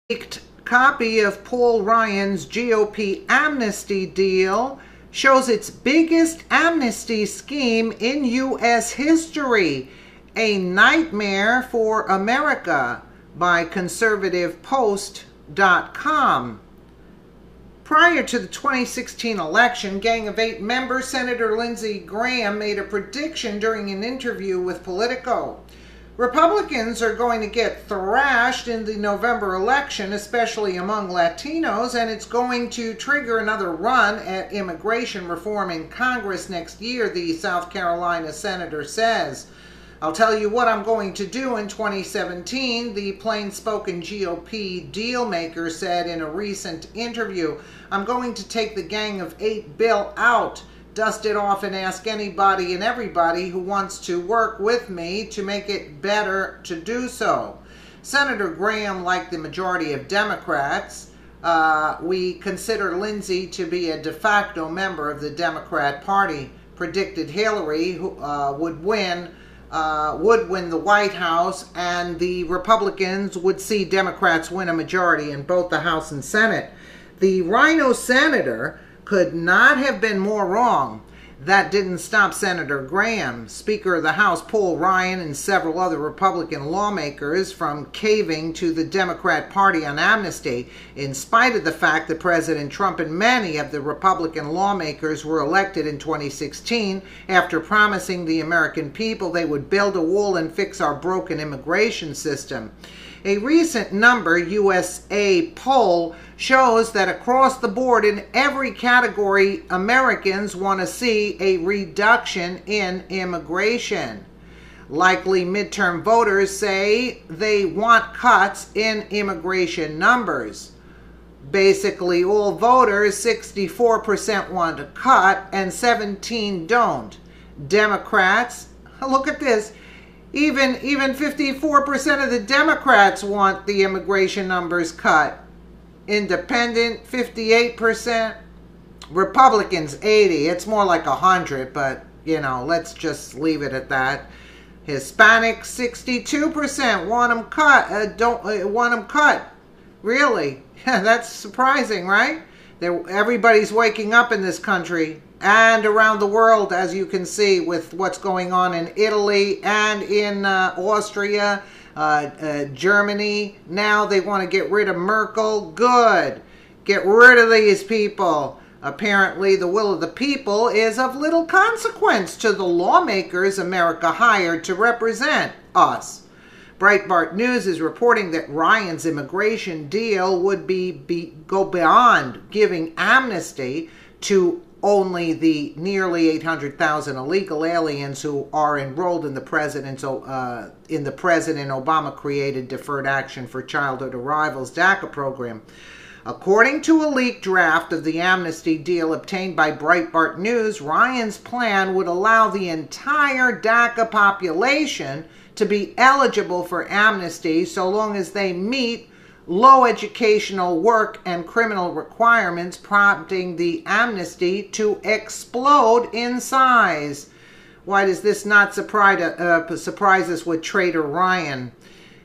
Leaked copy of Paul Ryan's GOP amnesty deal shows its biggest amnesty scheme in U.S. history. A nightmare for America by conservativepost.com. Prior to the 2016 election, Gang of Eight member Senator Lindsey Graham made a prediction during an interview with Politico. Republicans are going to get thrashed in the November election, especially among Latinos, and it's going to trigger another run at immigration reform in Congress next year, the South Carolina senator says. I'll tell you what I'm going to do in 2017, the plain-spoken GOP dealmaker said in a recent interview. I'm going to take the Gang of Eight bill out, dust it off, and ask anybody and everybody who wants to work with me to make it better to do so. Senator Graham, like the majority of Democrats, we consider Lindsey to be a de facto member of the Democrat Party, predicted Hillary would win the White House, and the Republicans would see Democrats win a majority in both the House and Senate. The Rhino senator could not have been more wrong. That didn't stop Senator Graham, Speaker of the House Paul Ryan, and several other Republican lawmakers from caving to the Democrat Party on amnesty, in spite of the fact that President Trump and many of the Republican lawmakers were elected in 2016 after promising the American people they would build a wall and fix our broken immigration system. A recent Number USA poll shows that across the board in every category, Americans want to see a reduction in immigration. Likely midterm voters say they want cuts in immigration numbers. Basically, all voters, 64% want a cut and 17% don't. Democrats, look at this. Even 54% of the Democrats want the immigration numbers cut. Independent, 58%. Republicans, 80%. It's more like 100%, but, let's just leave it at that. Hispanics, 62% want them cut. Don't want them cut. Really? That's surprising, right? Everybody's waking up in this country and around the world, as you can see, with what's going on in Italy and in Austria, Germany. Now they want to get rid of Merkel. Good. Get rid of these people. Apparently, the will of the people is of little consequence to the lawmakers America hired to represent us. Breitbart News is reporting that Ryan's immigration deal would go beyond giving amnesty to only the nearly 800,000 illegal aliens who are enrolled in the President Obama-created Deferred Action for Childhood Arrivals DACA program. According to a leaked draft of the amnesty deal obtained by Breitbart News, Ryan's plan would allow the entire DACA population to be eligible for amnesty so long as they meet low educational, work, and criminal requirements, prompting the amnesty to explode in size. Why does this not surprise us with Traitor Ryan?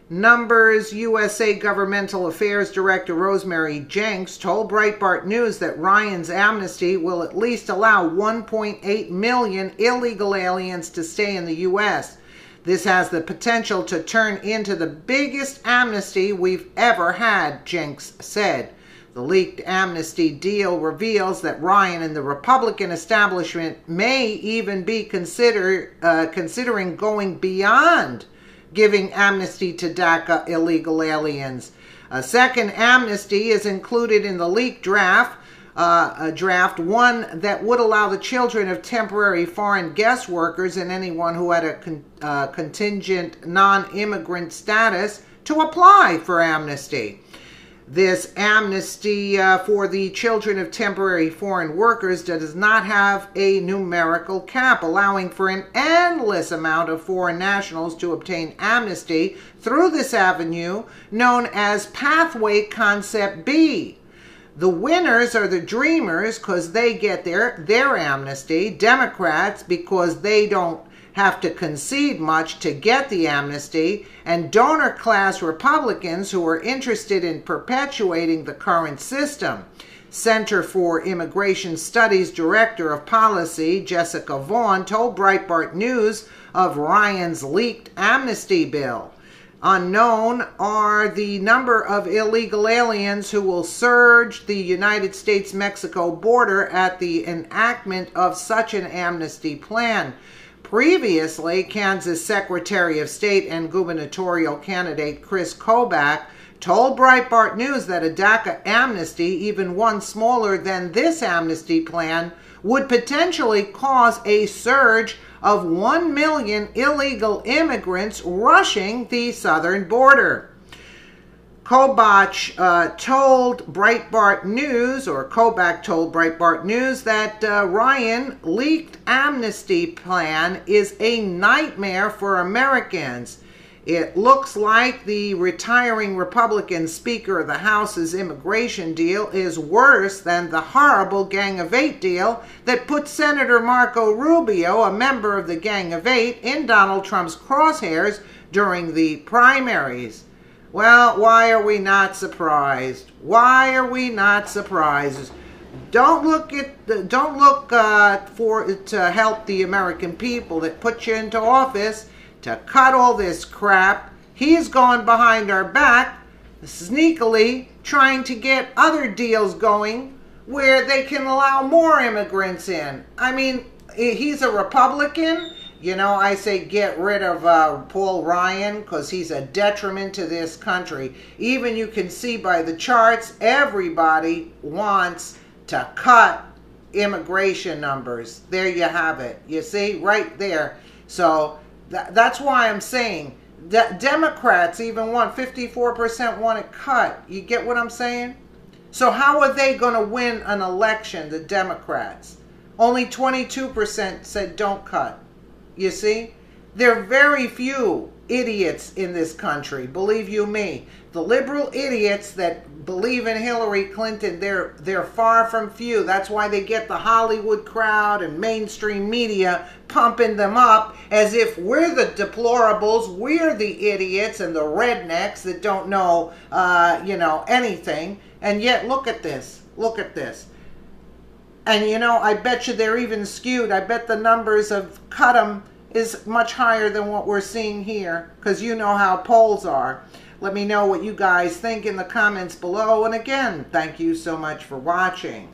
Numbers USA Governmental Affairs Director Rosemary Jenks told Breitbart News that Ryan's amnesty will at least allow 1.8 million illegal aliens to stay in the U.S. This has the potential to turn into the biggest amnesty we've ever had, Jenks said. The leaked amnesty deal reveals that Ryan and the Republican establishment may even be considering going beyond giving amnesty to DACA illegal aliens. A second amnesty is included in the leaked draft, one that would allow the children of temporary foreign guest workers and anyone who had a contingent non-immigrant status to apply for amnesty. This amnesty for the children of temporary foreign workers does not have a numerical cap, allowing for an endless amount of foreign nationals to obtain amnesty through this avenue known as Pathway Concept B. The winners are the Dreamers because they get their amnesty, Democrats because they don't have to concede much to get the amnesty, and donor-class Republicans who are interested in perpetuating the current system. Center for Immigration Studies Director of Policy Jessica Vaughn told Breitbart News of Ryan's leaked amnesty bill. Unknown are the number of illegal aliens who will surge the United States-Mexico border at the enactment of such an amnesty plan. Previously, Kansas Secretary of State and gubernatorial candidate Chris Kobach told Breitbart News that a DACA amnesty, even one smaller than this amnesty plan, would potentially cause a surge of 1 million illegal immigrants rushing the southern border. Kobach told Breitbart News that Ryan leaked amnesty plan is a nightmare for Americans. It looks like the retiring Republican Speaker of the House's immigration deal is worse than the horrible Gang of Eight deal that put Senator Marco Rubio, a member of the Gang of Eight, in Donald Trump's crosshairs during the primaries. Well, why are we not surprised? Why are we not surprised? Don't look to help the American people that put you into office to cut all this crap. He's gone behind our back, sneakily trying to get other deals going where they can allow more immigrants in. I mean, he's a Republican. You know, I say get rid of Paul Ryan because he's a detriment to this country. Even you can see by the charts, everybody wants to cut immigration numbers. There you have it. You see, right there. So that's why I'm saying that Democrats even want 54% want it cut. You get what I'm saying? So how are they going to win an election, the Democrats? Only 22% said don't cut. You see? There are very few idiots in this country, believe you me. The liberal idiots that believe in Hillary Clinton, they're far from few. That's why they get the Hollywood crowd and mainstream media pumping them up as if we're the deplorables, we're the idiots and the rednecks that don't know, anything. And yet, look at this. Look at this. And, I bet you they're even skewed. I bet the numbers of cut 'em is much higher than what we're seeing here, because you know how polls are. Let me know what you guys think in the comments below. And again, thank you so much for watching.